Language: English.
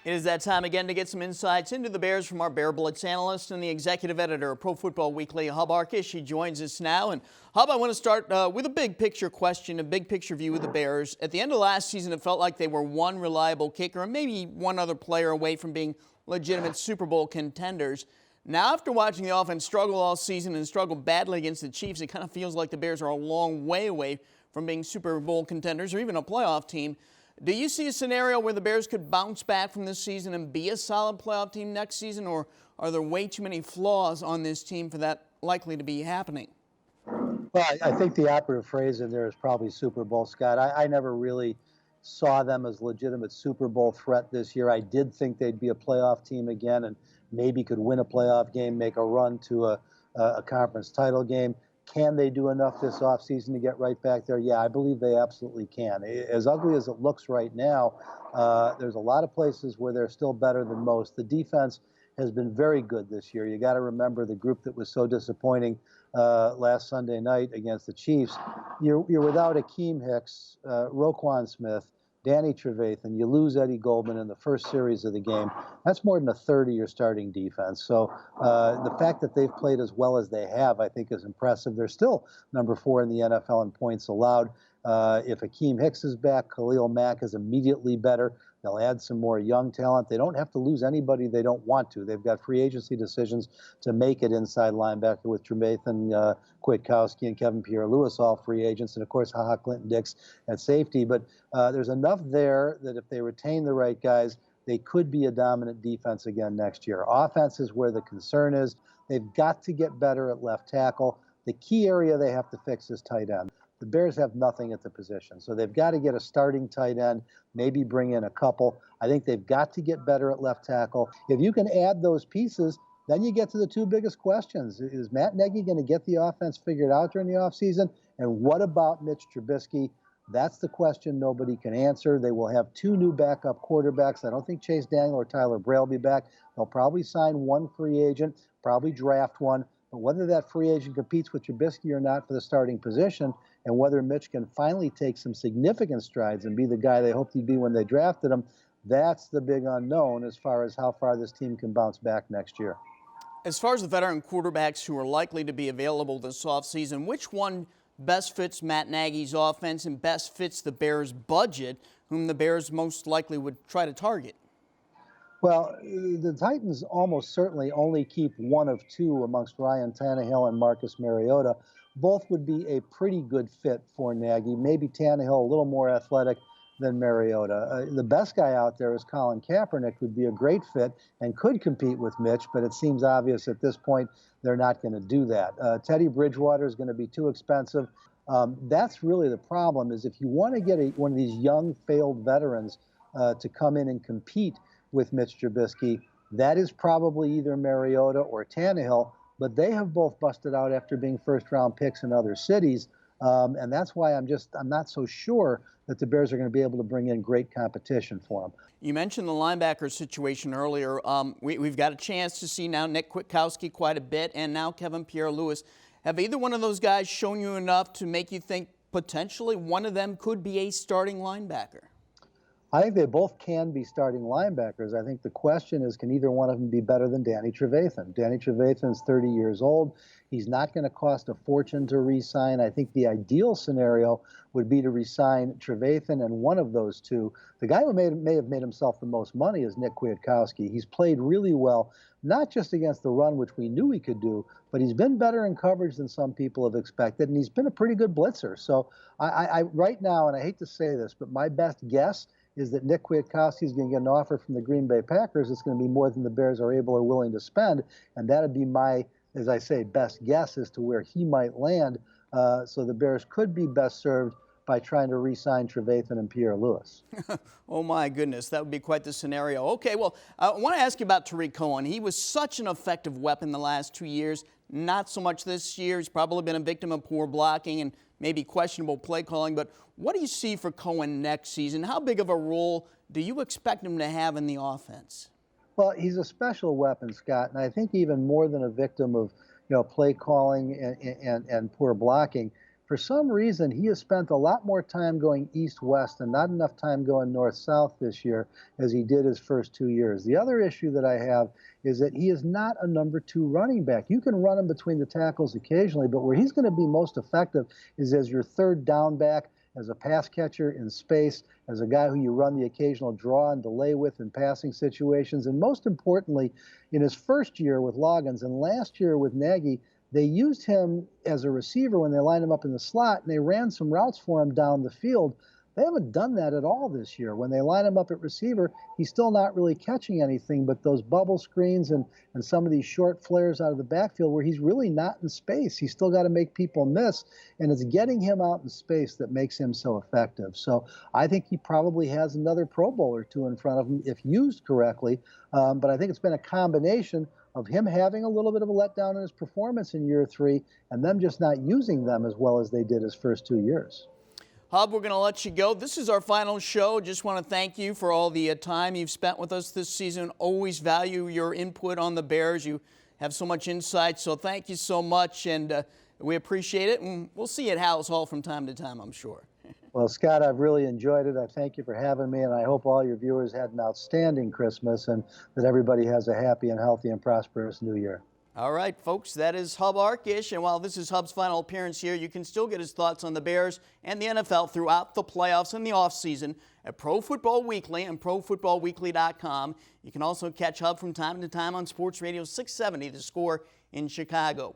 It is that time again to get some insights into the Bears from our Bear Blitz analyst and the executive editor of Pro Football Weekly, Hub Arkush. He joins us now. And Hub, I want to start with a big picture question, a big picture view of the Bears. At the end of last season, it felt like they were one reliable kicker and maybe one other player away from being legitimate Super Bowl contenders. Now, after watching the offense struggle all season and struggle badly against the Chiefs, it kind of feels like the Bears are a long way away from being Super Bowl contenders or even a playoff team. Do you see a scenario where the Bears could bounce back from this season and be a solid playoff team next season, or are there way too many flaws on this team for that likely to be happening? Well, I think the operative phrase in there is probably Super Bowl, Scott. I never really saw them as legitimate Super Bowl threat this year. I did think they'd be a playoff team again and maybe could win a playoff game, make a run to a conference title game. Can they do enough this offseason to get right back there? Yeah, I believe they absolutely can. As ugly as it looks right now, there's a lot of places where they're still better than most. The defense has been very good this year. You got to remember the group that was so disappointing last Sunday night against the Chiefs. You're without Akeem Hicks, Roquan Smith, Danny Trevathan. You lose Eddie Goldman in the first series of the game. That's more than a third of your starting defense. So the fact that they've played as well as they have, I think, is impressive. They're still number 4 in the NFL in points allowed. If Akeem Hicks is back, Khalil Mack is immediately better. They'll add some more young talent. They don't have to lose anybody they don't want to. They've got free agency decisions to make it inside linebacker with Trevathan, Kwiatkowski, and Kevin Pierre-Louis, all free agents, and of course, Clinton-Dix at safety. But there's enough there that if they retain the right guys, they could be a dominant defense again next year. Offense is where the concern is. They've got to get better at left tackle. The key area they have to fix is tight end. The Bears have nothing at the position, so they've got to get a starting tight end, maybe bring in a couple. I think they've got to get better at left tackle. If you can add those pieces, then you get to the two biggest questions. Is Matt Nagy going to get the offense figured out during the offseason? And what about Mitch Trubisky? That's the question nobody can answer. They will have 2 new backup quarterbacks. I don't think Chase Daniel or Tyler Bray will be back. They'll probably sign one free agent, probably draft one. But whether that free agent competes with Trubisky or not for the starting position, and whether Mitch can finally take some significant strides and be the guy they hoped he'd be when they drafted him, that's the big unknown as far as how far this team can bounce back next year. As far as the veteran quarterbacks who are likely to be available this offseason, which one best fits Matt Nagy's offense and best fits the Bears' budget, whom the Bears most likely would try to target? Well, the Titans almost certainly only keep one of 2 amongst Ryan Tannehill and Marcus Mariota. Both would be a pretty good fit for Nagy. Maybe Tannehill a little more athletic than Mariota. The best guy out there is Colin Kaepernick, who'd be a great fit and could compete with Mitch, but it seems obvious at this point they're not going to do that. Teddy Bridgewater is going to be too expensive. That's really the problem, is if you want to get one of these young, failed veterans to come in and compete with Mitch Trubisky, that is probably either Mariota or Tannehill, but they have both busted out after being first-round picks in other cities, and that's why I'm not so sure that the Bears are going to be able to bring in great competition for them. You mentioned the linebacker situation earlier. We've got a chance to see now Nick Kwiatkowski quite a bit, and now Kevin Pierre-Louis. Have either one of those guys shown you enough to make you think potentially one of them could be a starting linebacker? I think they both can be starting linebackers. I think the question is, can either one of them be better than Danny Trevathan? Danny Trevathan is 30 years old. He's not going to cost a fortune to re-sign. I think the ideal scenario would be to re-sign Trevathan and one of those 2. The guy who may have made himself the most money is Nick Kwiatkowski. He's played really well, not just against the run, which we knew he could do, but he's been better in coverage than some people have expected, and he's been a pretty good blitzer. So I right now, and I hate to say this, but my best guess is that Nick Kwiatkowski is going to get an offer from the Green Bay Packers. It's going to be more than the Bears are able or willing to spend, and that would be my, as I say, best guess as to where he might land. So the Bears could be best served by trying to re-sign Trevathan and Pierre-Louis. Oh, my goodness. That would be quite the scenario. Okay, well, I want to ask you about Tarik Cohen. He was such an effective weapon the last 2 years. Not so much this year. He's probably been a victim of poor blocking and maybe questionable play calling. But what do you see for Cohen next season? How big of a role do you expect him to have in the offense? Well, he's a special weapon, Scott, and I think even more than a victim of play calling and poor blocking, For some reason, he has spent a lot more time going east-west and not enough time going north-south this year as he did his first 2 years. The other issue that I have is that he is not a number 2 running back. You can run him between the tackles occasionally, but where he's going to be most effective is as your third down back, as a pass catcher in space, as a guy who you run the occasional draw and delay with in passing situations, and most importantly, in his first year with Loggins and last year with Nagy, they used him as a receiver when they lined him up in the slot, and they ran some routes for him down the field. They haven't done that at all this year. When they line him up at receiver, he's still not really catching anything but those bubble screens and some of these short flares out of the backfield where he's really not in space. He's still got to make people miss, and it's getting him out in space that makes him so effective. So I think he probably has another Pro Bowl or two in front of him if used correctly, but I think it's been a combination of him having a little bit of a letdown in his performance in year 3 and them just not using them as well as they did his first 2 years. Hub, we're going to let you go. This is our final show. Just want to thank you for all the time you've spent with us this season. Always value your input on the Bears. You have so much insight, so thank you so much, and we appreciate it. And we'll see you at House Hall from time to time, I'm sure. Well, Scott, I've really enjoyed it. I thank you for having me, and I hope all your viewers had an outstanding Christmas and that everybody has a happy and healthy and prosperous New Year. All right, folks, that is Hub Arkush, and while this is Hub's final appearance here, you can still get his thoughts on the Bears and the NFL throughout the playoffs and the offseason at Pro Football Weekly and ProFootballWeekly.com. You can also catch Hub from time to time on Sports Radio 670, The Score in Chicago.